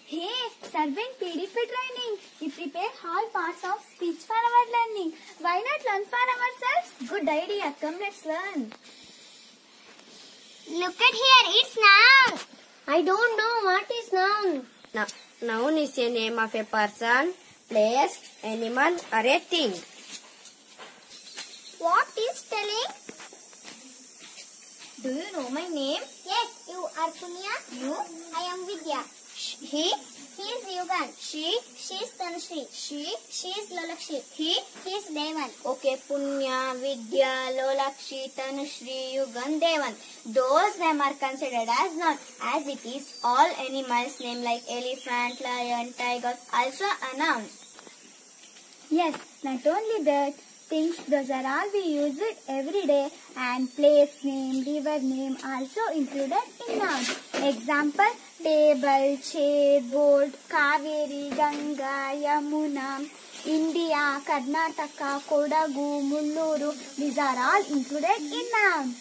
Hey, servant PDP training. We prepare all parts of speech for our learning. Why not learn for ourselves? Good idea. Come, let's learn. Look at here, it's noun. I don't know what is noun. Noun is a name of a person, place, animal or a thing. What is telling? Do you know my name? Yes, you are Punya. You? I am Vidya. He? He is Yugan. She? She is Tanushree. She is Lolakshi. He? He is Devan. Okay, Punya, Vidya, Lolakshi, Tanushree, Yugan, Devan. Those names are considered as noun, as it is all animals name like elephant, lion, tiger, also a noun. Yes, not only that, things those are all we use it every day, and place name, river name also included in noun. Example, table, chair, board, Kaveri, Ganga, Yamuna, India, Karnataka, Kodagu, Mulluru. These are all included in noun.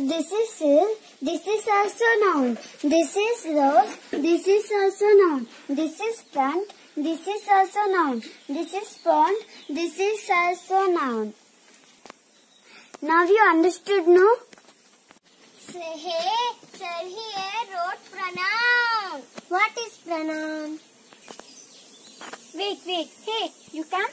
This is also noun. This is rose. This is also noun. This is plant. This is also noun. This is pond. This is also noun. Now you understood, no? Hey, sir here wrote pronoun. What is pronoun? Wait. Hey, you come.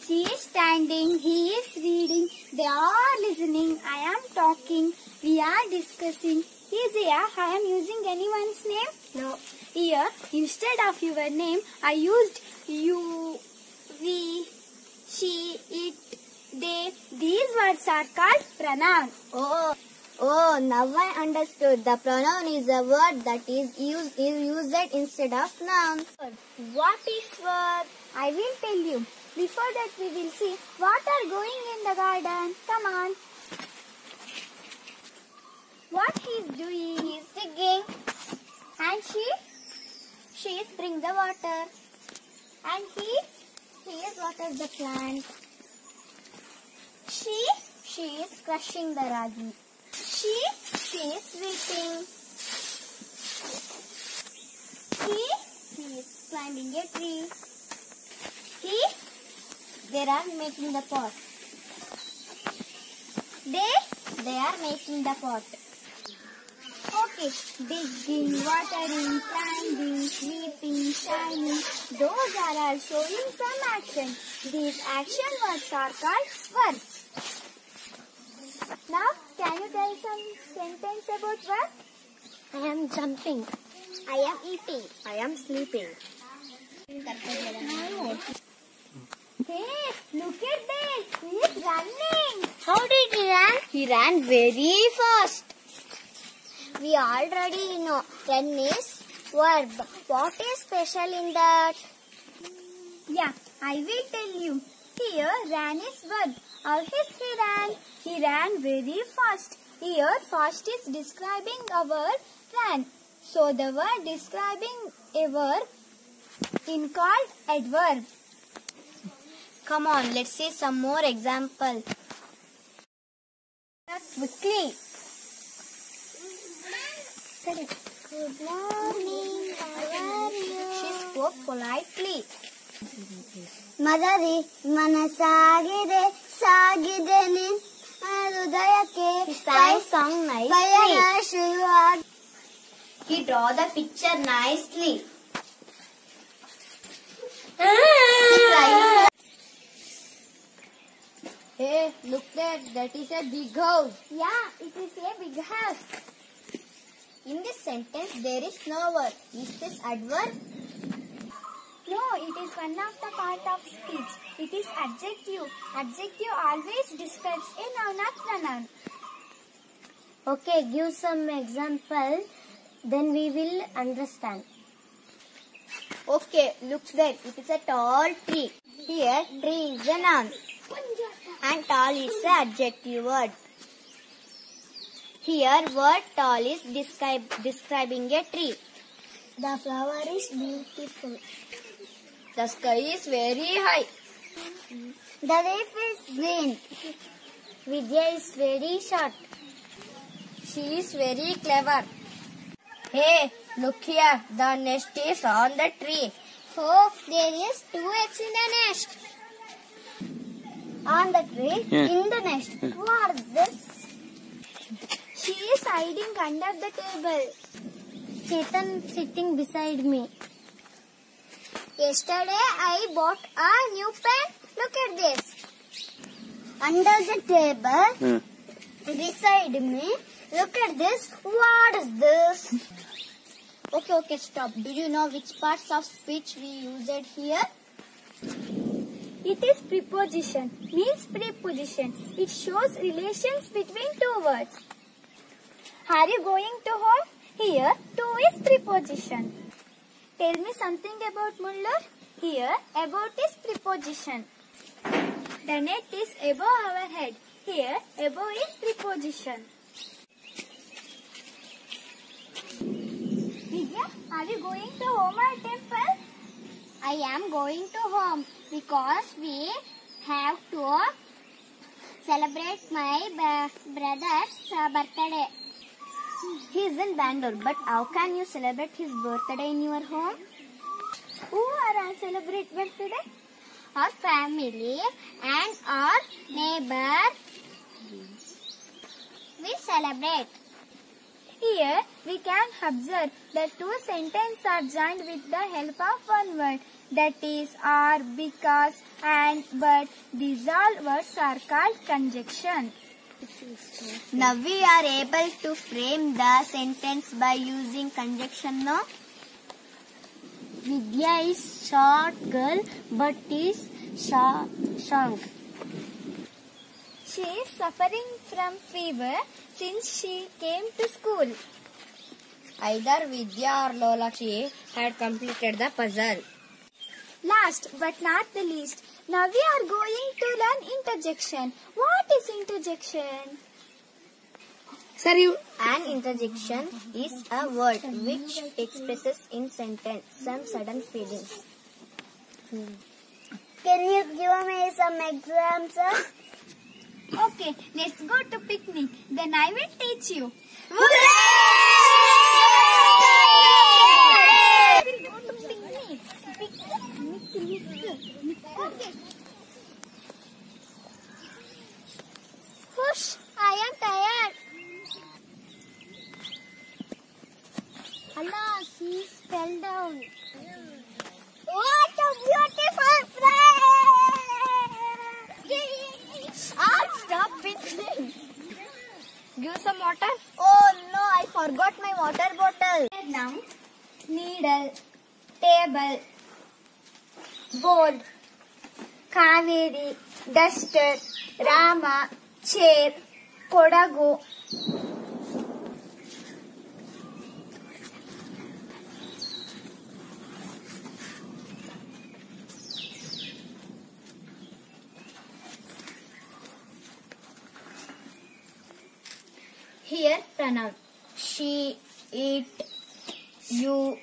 She is standing, he is reading, they are listening, I am talking, we are discussing. He is here, I am using anyone's name? No. Here, instead of your name, I used you, we, she, it, they. These words are called pronoun. Oh, now I understood. The pronoun is a word that is used instead of noun. What is word? I will tell you. Before that, we will see what are going in the garden. Come on. What he is doing? He is singing. And she is bring the water. And he is water the plant. She is crushing the ragi. She is sweeping. He is climbing a tree. They are making the pot. They are making the pot. Okay, digging, watering, climbing, sweeping, shining. Those are all showing some action. These action words are called verbs. Now, can you tell some sentence about verb? I am jumping. I am eating. I am sleeping. Hey, look at this. He is running. How did he run? He ran very fast. We already know run is verb. What is special in that? Yeah, I will tell you. Here, ran is verb. How is he ran? He ran very fast. Here, fast is describing a word ran. So, the word describing a verb is called adverb. Come on, let's see some more examples. Quickly. Good morning. How are you? She spoke politely. Madari ಮನಸಾಗಿದೆ ಸಾಗಿದೆನೆ ಹೃದಯಕ್ಕೆ He sang song ಪಯಣ nicely. ಶುರುವಾಗಿ He draw the picture nicely. Hey, look there. That is a big house. Yeah, it is a big house. In this sentence, there is no word. Is this adverb? No, it is one of the part of speech. It is adjective. Adjective always describes a noun or pronoun. Okay, give some example, then we will understand. Okay, look there. It is a tall tree. Here, tree is a noun. And tall is an adjective word. Here, word tall is describing a tree. The flower is beautiful. The sky is very high. The leaf is green. Vidya is very short. She is very clever. Hey, look here. The nest is on the tree. Oh, there is 2 eggs in the nest. On the tree, in the nest. What is this? She is hiding under the table. Chetan sitting beside me. Yesterday I bought a new pen. Look at this. Under the table, beside me. Look at this. What is this? Okay, stop. Do you know which parts of speech we used here? It is preposition, means preposition. It shows relations between 2 words. Are you going to home? Here, to is preposition. Tell me something about Muller. Here, about is preposition. The net is above our head. Here, above is preposition. Vidya, are you going to home or temple? I am going to home because we have to celebrate my brother's birthday. He is in Bangalore, but how can you celebrate his birthday in your home? Who are celebrate birthday? Our family and our neighbor. We celebrate. Here we can observe that 2 sentences are joined with the help of one word, that is are, because, and, but. These all words are called conjunction. Now we are able to frame the sentence by using conjunction, no? Vidya is short girl but is strong. She is suffering from fever since she came to school. Either Vidya or Lolakshi had completed the puzzle. Last but not the least, now we are going to learn interjection. What is interjection? Sir, An interjection is a word which expresses in sentence some sudden feelings. Can you give me some examples? Okay, let's go to picnic. Then I will teach you. We will go to picnic. Okay. Whoosh, I am tired. Allah, she fell down. What a beautiful place! Stop picnic. give some water. Oh no, I forgot my water bottle. Now, needle, table, board, Kaveri, duster, Rama, chair, Kodagu. Here pronoun she, it, you,